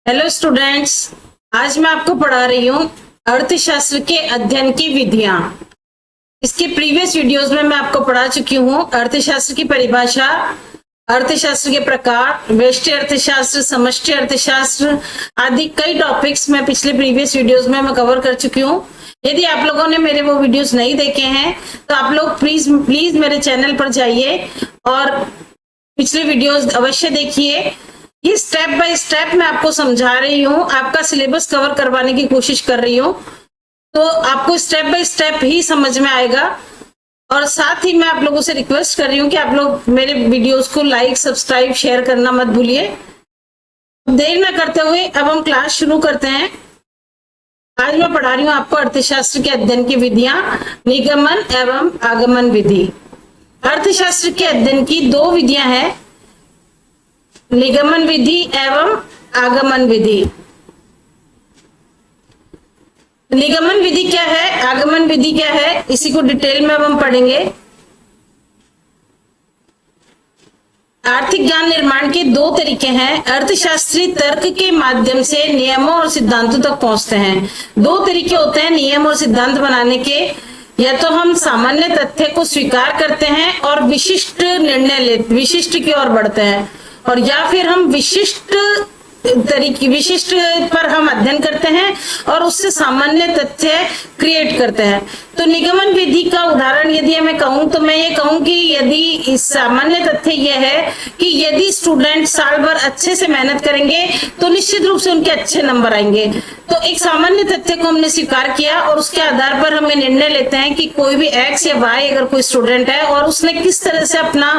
Hello students, आज मैं आपको पढ़ा रही हूँ अर्थशास्त्र के अध्ययन की विधियां। इसके प्रीवियस वीडियोस में मैं आपको पढ़ा चुकी हूँ अर्थशास्त्र की परिभाषा, अर्थशास्त्र के प्रकार, व्यष्टि अर्थशास्त्र, समष्टि अर्थशास्त्र आदि कई टॉपिक्स मैं पिछले प्रीवियस वीडियोस में मैं कवर कर चुकी हूँ। यदि आप लोगों ने मेरे वो वीडियोस नहीं देखे हैं तो आप लोग प्लीज मेरे चैनल पर जाइए और पिछले वीडियोस अवश्य देखिए। ये स्टेप बाय स्टेप मैं आपको समझा रही हूँ, आपका सिलेबस कवर करवाने की कोशिश कर रही हूँ, तो आपको स्टेप बाय स्टेप ही समझ में आएगा। और साथ ही मैं आप लोगों से रिक्वेस्ट कर रही हूँ कि आप लोग मेरे वीडियोस को लाइक, सब्सक्राइब, शेयर करना मत भूलिए। देर न करते हुए अब हम क्लास शुरू करते हैं। आज मैं पढ़ा रही हूँ आपको अर्थशास्त्र के अध्ययन की विधियां, निगमन एवं आगमन विधि। अर्थशास्त्र के अध्ययन की दो विधियां हैं, निगमन विधि एवं आगमन विधि। निगमन विधि क्या है, आगमन विधि क्या है, इसी को डिटेल में अब हम पढ़ेंगे। आर्थिक ज्ञान निर्माण के दो तरीके हैं। अर्थशास्त्री तर्क के माध्यम से नियमों और सिद्धांतों तक पहुंचते हैं। दो तरीके होते हैं नियम और सिद्धांत बनाने के। या तो हम सामान्य तथ्य को स्वीकार करते हैं और विशिष्ट विशिष्ट की ओर बढ़ते हैं, और या फिर हम विशिष्ट पर हम अध्ययन करते हैं और उससे सामान्य तथ्य क्रिएट करते हैं। तो निगमन विधि का उदाहरण यदि मैं कहूं तो मैं ये कहूं कि यदि इस सामान्य तथ्य यह है कि यदि स्टूडेंट साल भर अच्छे से मेहनत करेंगे तो निश्चित रूप से उनके अच्छे नंबर आएंगे। तो एक सामान्य तथ्य को हमने स्वीकार किया और उसके आधार पर हमें निर्णय लेते हैं कि कोई भी एक्स या वाई अगर कोई स्टूडेंट है और उसने किस तरह से अपना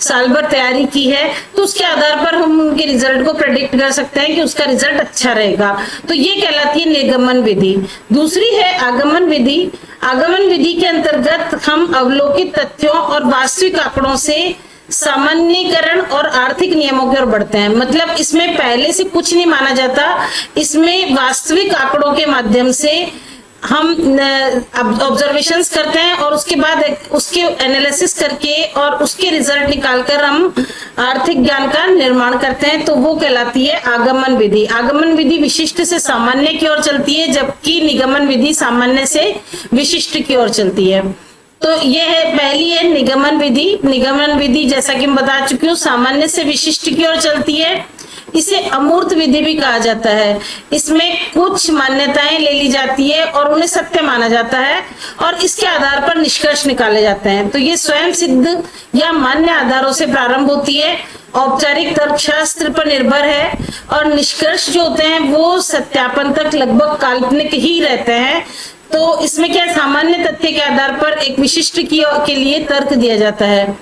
साल भर तैयारी की है, तो उसके आधार पर हम उनके रिजल्ट को प्रेडिक्ट कर सकते हैं कि उसका रिजल्ट अच्छा रहेगा। तो ये कहलाती है निगमन विधि। दूसरी है आगमन विधि। आगमन विधि के अंतर्गत हम अवलोकित तथ्यों और वास्तविक आंकड़ों से सामान्यीकरण और आर्थिक नियमों की ओर बढ़ते हैं। मतलब इसमें पहले से कुछ नहीं माना जाता, इसमें वास्तविक आंकड़ों के माध्यम से हम ऑब्जर्वेशंस करते हैं और उसके बाद उसके एनालिसिस करके और उसके रिजल्ट निकालकर हम आर्थिक ज्ञान का निर्माण करते हैं। तो वो कहलाती है आगमन विधि। आगमन विधि विशिष्ट से सामान्य की ओर चलती है, जबकि निगमन विधि सामान्य से विशिष्ट की ओर चलती है। तो ये है पहली है निगमन विधि। निगमन विधि जैसा कि मैं बता चुकी हूँ सामान्य से विशिष्ट की ओर चलती है। इसे अमूर्त विधि भी कहा जाता है। इसमें कुछ मान्यताएं ले ली जाती है और उन्हें सत्य माना जाता है और इसके आधार पर निष्कर्ष निकाले जाते हैं। तो ये स्वयं सिद्ध या मान्य आधारों से प्रारंभ होती है, औपचारिक तर्कशास्त्र पर निर्भर है और निष्कर्ष जो होते हैं वो सत्यापन तक लगभग काल्पनिक ही रहते हैं। तो इसमें क्या सामान्य तथ्य के आधार पर एक विशिष्ट के लिए तर्क दिया जाता है।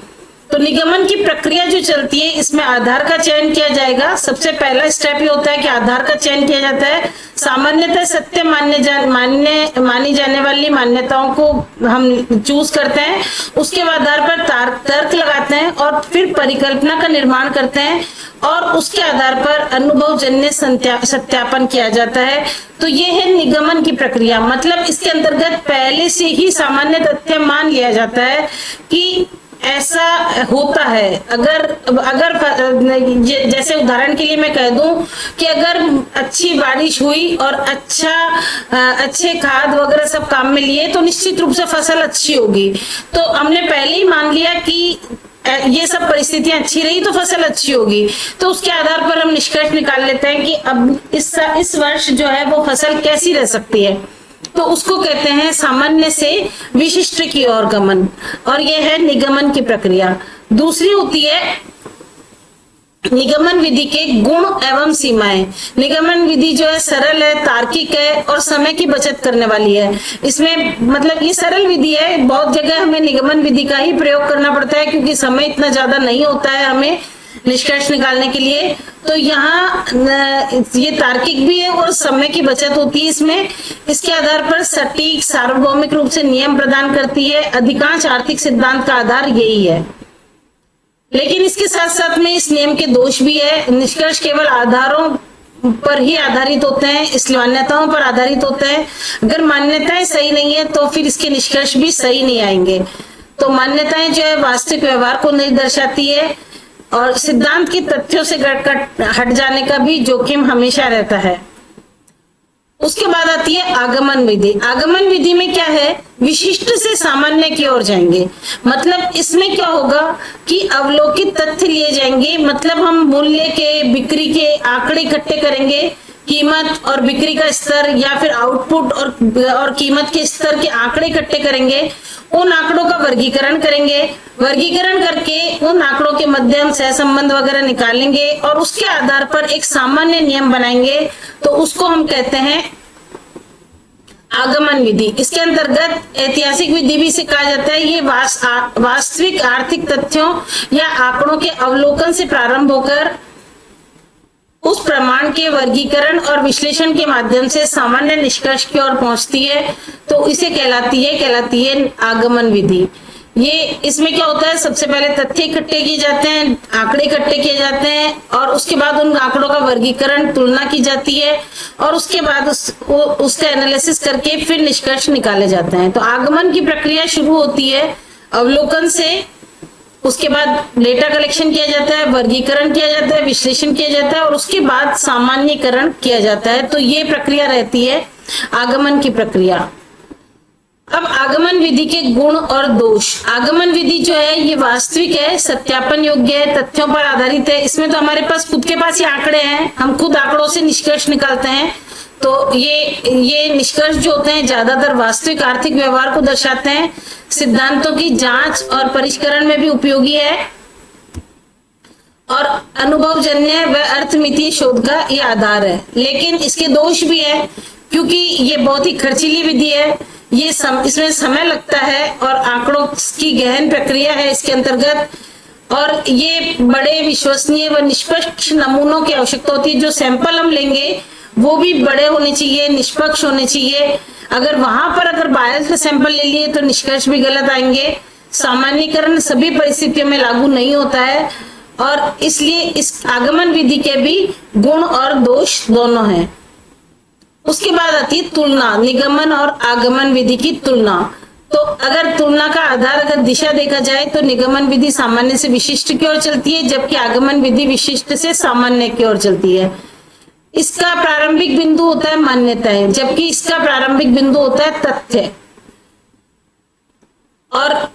तो निगमन की प्रक्रिया जो चलती है इसमें आधार का चयन किया जाएगा। सबसे पहला स्टेप ये होता है कि आधार का चयन किया जाता है। सामान्यतः सत्य मानी जाने वाली मान्यताओं को हम चूज करते हैं, उसके आधार पर तर्क लगाते हैं और फिर परिकल्पना का निर्माण करते हैं और उसके आधार पर अनुभवजन्य सत्यापन किया जाता है। तो ये है निगमन की प्रक्रिया। मतलब इसके अंतर्गत पहले से ही सामान्य तथ्य मान लिया जाता है कि ऐसा होता है। अगर जैसे उदाहरण के लिए मैं कह दूं कि अगर अच्छी बारिश हुई और अच्छे खाद वगैरह सब काम में लिए तो निश्चित रूप से फसल अच्छी होगी। तो हमने पहले ही मान लिया कि ये सब परिस्थितियां अच्छी रही तो फसल अच्छी होगी। तो उसके आधार पर हम निष्कर्ष निकाल लेते हैं कि अब इस वर्ष जो है वो फसल कैसी रह सकती है। तो उसको कहते हैं सामान्य से विशिष्ट की ओर गमन, और यह है निगमन की प्रक्रिया। दूसरी होती है निगमन विधि के गुण एवं सीमाएं। निगमन विधि जो है सरल है, तार्किक है और समय की बचत करने वाली है। इसमें मतलब ये सरल विधि है। बहुत जगह हमें निगमन विधि का ही प्रयोग करना पड़ता है क्योंकि समय इतना ज्यादा नहीं होता है हमें निष्कर्ष निकालने के लिए। तो यहाँ ये तार्किक भी है और समय की बचत होती है इसमें। इसके आधार पर सटीक सार्वभौमिक रूप से नियम प्रदान करती है। अधिकांश आर्थिक सिद्धांत का आधार यही है, लेकिन इसके साथ साथ में इस नियम के दोष भी है। निष्कर्ष केवल आधारों पर ही आधारित होते हैं, इसलिए मान्यताओं पर आधारित होते हैं। अगर मान्यताएं सही नहीं है तो फिर इसके निष्कर्ष भी सही नहीं आएंगे। तो मान्यताएं जो है वास्तविक व्यवहार को नहीं दर्शाती है। और सिद्धांत के तथ्यों से हट जाने का भी जोखिम हमेशा रहता है। उसके बाद आती है आगमन विधि। आगमन विधि में क्या है, विशिष्ट से सामान्य की ओर जाएंगे। मतलब इसमें क्या होगा कि अवलोकित तथ्य लिए जाएंगे, मतलब हम मूल्य के, बिक्री के आंकड़े इकट्ठे करेंगे, कीमत और बिक्री का स्तर या फिर आउटपुट और कीमत के स्तर के आंकड़े इकट्ठे करेंगे, उन आंकड़ों का वर्गीकरण करेंगे, वर्गीकरण करके उन आंकड़ों के मध्य हम सहसंबंध वगैरह निकालेंगे और उसके आधार पर एक सामान्य नियम बनाएंगे, तो उसको हम कहते हैं आगमन विधि। इसके अंतर्गत ऐतिहासिक विधि भी इसे कहा जाता है। ये वास्तविक आर्थिक तथ्यों या आंकड़ों के अवलोकन से प्रारंभ होकर उस प्रमाण के वर्गीकरण और विश्लेषण के माध्यम से सामान्य निष्कर्ष की ओर पहुंचती है, तो इसे कहलाती है आगमन विधि। ये इसमें क्या होता है, सबसे पहले तथ्य इकट्ठे किए जाते हैं, आंकड़े इकट्ठे किए जाते हैं और उसके बाद उन आंकड़ों का वर्गीकरण, तुलना की जाती है और उसके बाद उसका एनालिसिस करके फिर निष्कर्ष निकाले जाते हैं। तो आगमन की प्रक्रिया शुरू होती है अवलोकन से, उसके बाद डेटा कलेक्शन किया जाता है, वर्गीकरण किया जाता है, विश्लेषण किया जाता है और उसके बाद सामान्यीकरण किया जाता है। तो ये प्रक्रिया रहती है आगमन की प्रक्रिया। अब आगमन विधि के गुण और दोष। आगमन विधि जो है ये वास्तविक है, सत्यापन योग्य है, तथ्यों पर आधारित है। इसमें तो हमारे पास खुद के पास ही आंकड़े हैं, हम खुद आंकड़ों से निष्कर्ष निकालते हैं। तो ये निष्कर्ष जो होते हैं ज्यादातर वास्तविक आर्थिक व्यवहार को दर्शाते हैं, सिद्धांतों की जांच और परिष्करण में भी उपयोगी है और अनुभवजन्य व अर्थमितीय शोध का ये आधार है। लेकिन इसके दोष भी है, क्योंकि ये बहुत ही खर्चीली विधि है, इसमें समय लगता है और आंकड़ों की गहन प्रक्रिया है इसके अंतर्गत, और ये बड़े विश्वसनीय व निष्पक्ष नमूनों की आवश्यकता होती है। जो सैंपल हम लेंगे वो भी बड़े होने चाहिए, निष्पक्ष होने चाहिए। अगर वहां पर अगर बायस्ड सैंपल ले लिए तो निष्कर्ष भी गलत आएंगे। सामान्यीकरण सभी परिस्थितियों में लागू नहीं होता है और इसलिए इस आगमन विधि के भी गुण और दोष दोनों हैं। उसके बाद आती है तुलना, निगमन और आगमन विधि की तुलना। तो अगर तुलना का आधार अगर दिशा देखा जाए तो निगमन विधि सामान्य से विशिष्ट की ओर चलती है, जबकि आगमन विधि विशिष्ट से सामान्य की ओर चलती है। इसका प्रारंभिक बिंदु होता है मान्यताएं, जबकि इसका प्रारंभिक बिंदु होता है तथ्य। और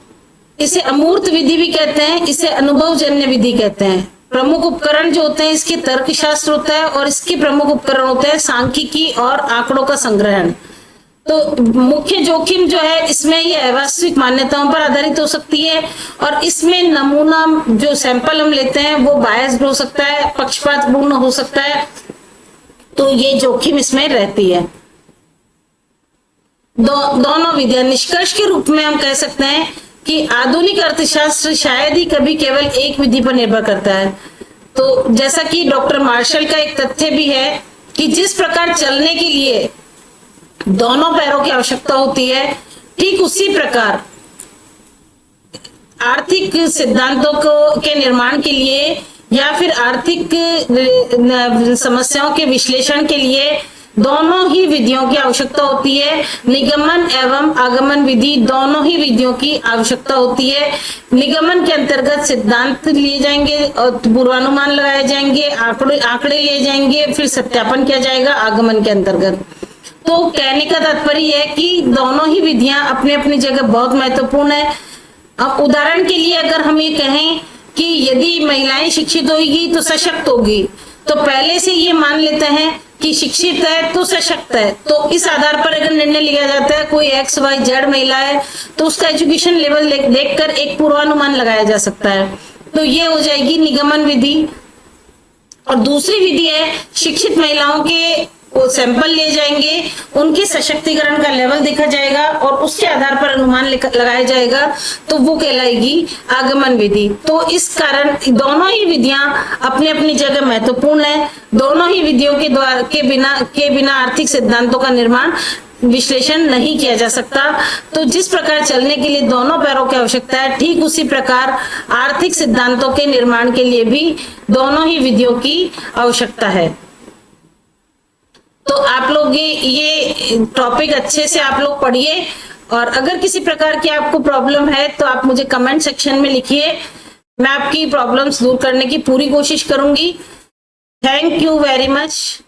इसे अमूर्त विधि भी कहते हैं, इसे अनुभवजन्य विधि कहते हैं। प्रमुख उपकरण जो होते हैं इसके तर्कशास्त्र होता है और इसके प्रमुख उपकरण होते हैं सांख्यिकी और आंकड़ों का संग्रहण। तो मुख्य जोखिम जो है इसमें ये अवास्तविक मान्यताओं पर आधारित हो सकती है और इसमें नमूना जो सैंपल हम लेते हैं वो बायस्ड हो सकता है, पक्षपातपूर्ण हो सकता है। तो ये जोखिम इसमें रहती है। दोनों विधियां निष्कर्ष के रूप में हम कह सकते हैं कि आधुनिक अर्थशास्त्र शायद ही कभी केवल एक विधि पर निर्भर करता है। तो जैसा कि डॉक्टर मार्शल का एक तथ्य भी है कि जिस प्रकार चलने के लिए दोनों पैरों की आवश्यकता होती है, ठीक उसी प्रकार आर्थिक सिद्धांतों के निर्माण के लिए या फिर आर्थिक समस्याओं के विश्लेषण के लिए दोनों ही विधियों की आवश्यकता होती है। निगमन एवं आगमन विधि दोनों ही विधियों की आवश्यकता होती है। निगमन के अंतर्गत सिद्धांत लिए जाएंगे और पूर्वानुमान लगाए जाएंगे, आंकड़े लिए जाएंगे, फिर सत्यापन किया जाएगा आगमन के अंतर्गत। तो कहने का तात्पर्य है कि दोनों ही विधियां अपनी अपनी जगह बहुत महत्वपूर्ण है। अब उदाहरण के लिए अगर हम ये कहें कि यदि महिलाएं शिक्षित होगी तो सशक्त होगी, तो पहले से ये मान लेते हैं कि शिक्षित है तो सशक्त है। तो इस आधार पर अगर निर्णय लिया जाता है कोई XYZ महिला है तो उसका एजुकेशन लेवल देखकर एक पूर्वानुमान लगाया जा सकता है। तो ये हो जाएगी निगमन विधि। और दूसरी विधि है शिक्षित महिलाओं के सैंपल लिए जाएंगे, उनके सशक्तिकरण का लेवल देखा जाएगा और उसके आधार पर अनुमान लगाया जाएगा, तो वो कहलाएगी आगमन विधि। तो इस कारण दोनों ही विधियां अपनी अपनी जगह महत्वपूर्ण है। दोनों ही विधियों के बिना आर्थिक सिद्धांतों का निर्माण विश्लेषण नहीं किया जा सकता। तो जिस प्रकार चलने के लिए दोनों पैरों की आवश्यकता है, ठीक उसी प्रकार आर्थिक सिद्धांतों के निर्माण के लिए भी दोनों ही विधियों की आवश्यकता है। तो आप लोग ये टॉपिक अच्छे से आप लोग पढ़िए और अगर किसी प्रकार की आपको प्रॉब्लम है तो आप मुझे कमेंट सेक्शन में लिखिए। मैं आपकी प्रॉब्लम्स दूर करने की पूरी कोशिश करूंगी। Thank you very much.